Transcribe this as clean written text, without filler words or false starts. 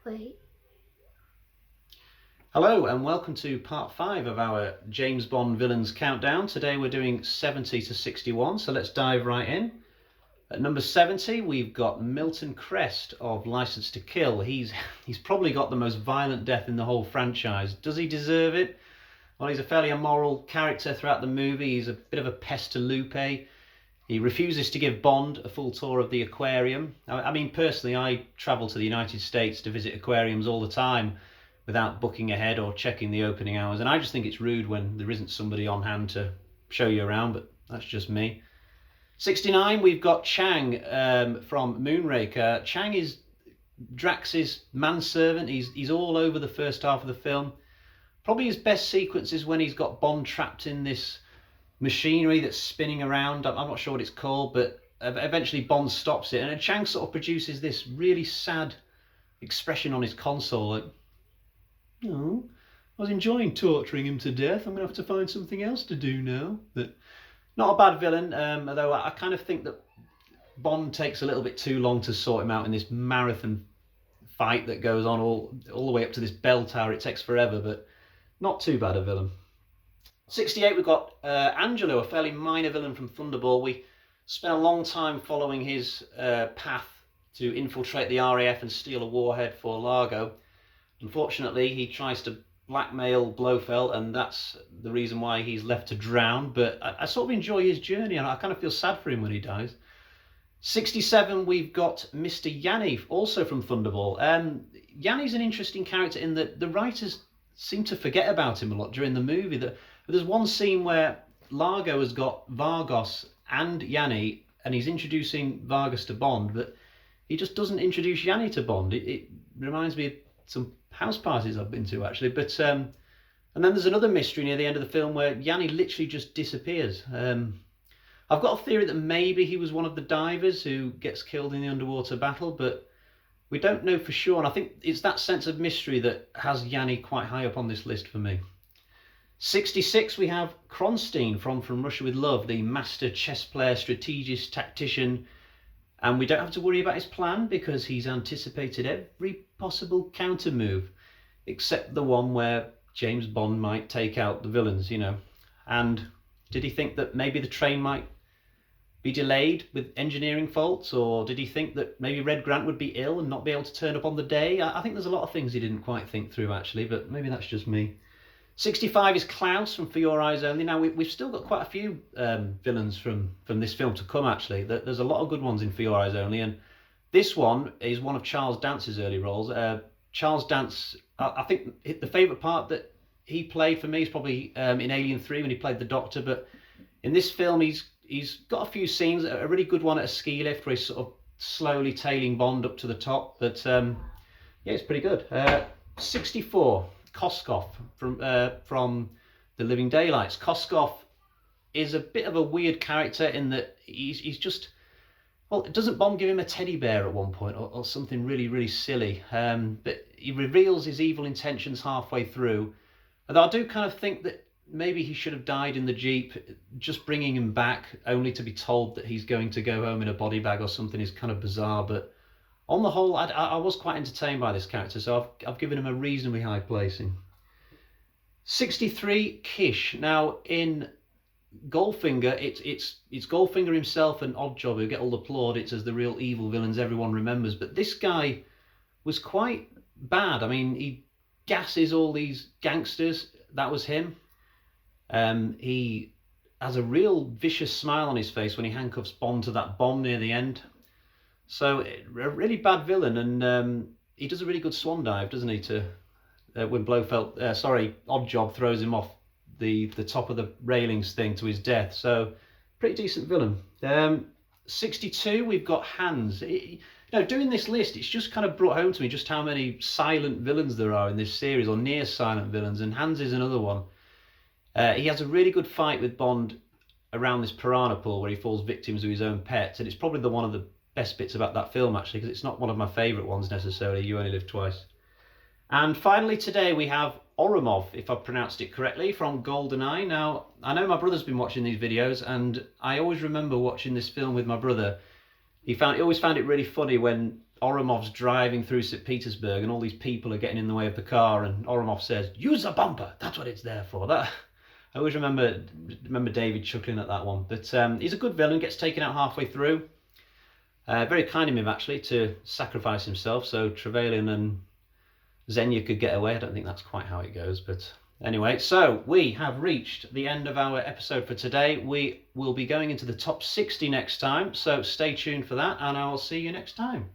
Wait. Hello and welcome to part 5 of our James Bond villains countdown. Today we're doing 70 to 61, so let's dive right in. At number 70 we've got Milton Crest of License to Kill. He's probably got the most violent death in the whole franchise. Does he deserve it? Well, he's a fairly immoral character throughout the movie. He's a bit of a pest to Lupe. He refuses to give Bond a full tour of the aquarium. I mean, personally, I travel to the United States to visit aquariums all the time without booking ahead or checking the opening hours. And I just think it's rude when there isn't somebody on hand to show you around, but that's just me. 69, we've got Chang from Moonraker. Chang is Drax's manservant. He's all over the first half of the film. Probably his best sequence is when he's got Bond trapped in this machinery that's spinning around. I'm not sure what it's called, but eventually Bond stops it. And Chang sort of produces this really sad expression on his console, like, "Oh, I was enjoying torturing him to death. I'm going to have to find something else to do now." But not a bad villain, although I kind of think that Bond takes a little bit too long to sort him out in this marathon fight that goes on all the way up to this bell tower. It takes forever, but not too bad a villain. 68, we've got Angelo, a fairly minor villain from Thunderball. We spent a long time following his path to infiltrate the RAF and steal a warhead for Largo. Unfortunately, he tries to blackmail Blofeld, and that's the reason why he's left to drown. But I sort of enjoy his journey, and I kind of feel sad for him when he dies. 67, we've got Mr. Yanni, also from Thunderball. Yanni's an interesting character in that the writers seem to forget about him a lot during the movie. There's one scene where Largo has got Vargas and Yanni, and he's introducing Vargas to Bond, but he just doesn't introduce Yanni to Bond. It reminds me of some house parties I've been to, actually. But and then there's another mystery near the end of the film where Yanni literally just disappears. I've got a theory that maybe he was one of the divers who gets killed in the underwater battle, but we don't know for sure. And I think it's that sense of mystery that has Yanni quite high up on this list for me. 66, we have Cronstein from Russia with Love, the master chess player, strategist, tactician. And we don't have to worry about his plan because he's anticipated every possible counter move, except the one where James Bond might take out the villains, you know. And did he think that maybe the train might be delayed with engineering faults? Or did he think that maybe Red Grant would be ill and not be able to turn up on the day? I think there's a lot of things he didn't quite think through, actually, but maybe that's just me. 65 is Klaus from For Your Eyes Only. Now, we've still got quite a few villains from this film to come, actually. There's a lot of good ones in For Your Eyes Only, and this one is one of Charles Dance's early roles. Charles Dance, I think the favourite part that he played for me is probably in Alien 3 when he played the Doctor, but in this film he's got a few scenes, a really good one at a ski lift where he's sort of slowly tailing Bond up to the top, but yeah, it's pretty good. 64. Koskov from The Living Daylights. Koskov is a bit of a weird character in that he's just, well, doesn't Bond give him a teddy bear at one point or something really, really silly? But he reveals his evil intentions halfway through. Although I do kind of think that maybe he should have died in the Jeep. Just bringing him back only to be told that he's going to go home in a body bag or something is kind of bizarre, but on the whole, I was quite entertained by this character, so I've given him a reasonably high placing. 63, Kish. Now, in Goldfinger, it's Goldfinger himself and Oddjob who get all the plaudits as the real evil villains everyone remembers, but this guy was quite bad. I mean, he gasses all these gangsters. That was him. He has a real vicious smile on his face when he handcuffs Bond to that bomb near the end. So, a really bad villain, and he does a really good swan dive, doesn't he, to when Oddjob throws him off the top of the railings thing to his death. So, pretty decent villain. 62, we've got Hans. Doing this list, it's just kind of brought home to me just how many silent villains there are in this series, or near silent villains, and Hans is another one. He has a really good fight with Bond around this piranha pool where he falls victim to his own pets, and it's probably one of the best bits about that film, actually, because it's not one of my favourite ones necessarily. You Only Live Twice. And finally today we have Orlov, if I pronounced it correctly, from GoldenEye. Now, I know my brother's been watching these videos, and I always remember watching this film with my brother. He always found it really funny when Oromov's driving through St. Petersburg and all these people are getting in the way of the car, and Orlov says, use the bumper, that's what it's there for. That I always remember David chuckling at that one. But he's a good villain, gets taken out halfway through. Very kind of him actually to sacrifice himself so Trevelyan and Xenia could get away. I don't think that's quite how it goes, but anyway, so we have reached the end of our episode for today. We will be going into the top 60 next time, so stay tuned for that, and I will see you next time.